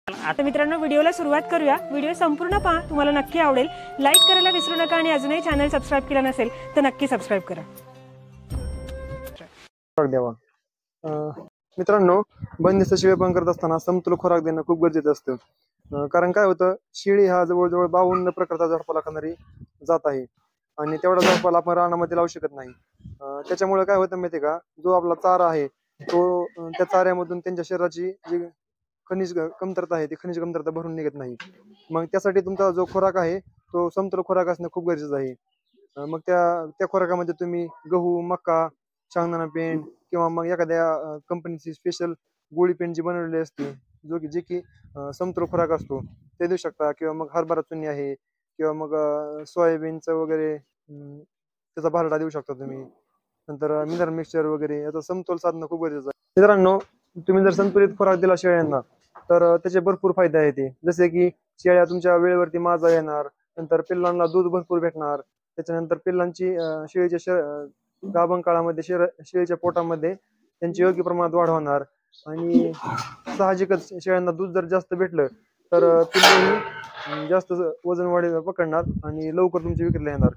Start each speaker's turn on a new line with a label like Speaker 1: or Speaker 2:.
Speaker 1: आता मित्रांनो व्हिडिओला सुरुवात करूया। व्हिडिओ संपूर्ण पहा, तुम्हाला नक्की आवडेल। लाईक करायला विसरू नका आणि अजूनही चॅनल सबस्क्राइब केला नसेल तर नक्की सबस्क्राइब करा।
Speaker 2: मित्रांनो, बंदिस्त शेळी पालन करत असताना समतोल खुराक देणं खूप गरजेचं असतं। कारण काय होतं, शेळी हा जवळजवळ 52 प्रकारचा झाडपाला खाणारी जात आहे आणि तेवढा झाडपाला आपण रानामध्ये लावू शकत नाही। त्याच्यामुळे काय होतं माहिती का, जो आपला चारा आहे तो त्या चाऱ्यामधून त्यांच्या शरीराची जी खनिज कमतरता आहे ती खनिज कमतरता भरून निघत नाही। मग त्यासाठी तुमचा जो खुराक आहे तो समतोल खुराक असणं खूप गरजेचं आहे। मग त्या खुराकामध्ये तुम्ही गहू, मका, शेंगदाणा पेंड किंवा मग एखाद्या कंपनीची स्पेशल गोळी पेंड जी बनवलेली असते जे की समतोल खुराक असतो ते देऊ शकता, किंवा मग हरभरा चुन्नी आहे किंवा मग सोयाबीनचं वगैरे त्याचा भरडा देऊ शकता तुम्ही। नंतर मिनरल मिक्सचर वगैरे याचा समतोल साधणं खूप गरजेचं आहे। मित्रांनो, तुम्ही जर संतुलित खुराक दिला शेळ्यांना तर त्याचे भरपूर फायदे आहेत, जसे की शेळ्या तुमच्या वेळेवरती माझा येणार, नंतर पिल्लांना दूध भरपूर भेटणार, त्याच्यानंतर पिल्लांची शेळीच्या गाभण काळामध्ये शेळीच्या पोटामध्ये त्यांची योग्य प्रमाणात वाढ होणार आणि साहजिकच शेळ्यांना दूध जर जास्त भेटलं तर पिल्लेही जास्त वजन वाढ पकडणार आणि लवकर तुमची विक्रीला येणार।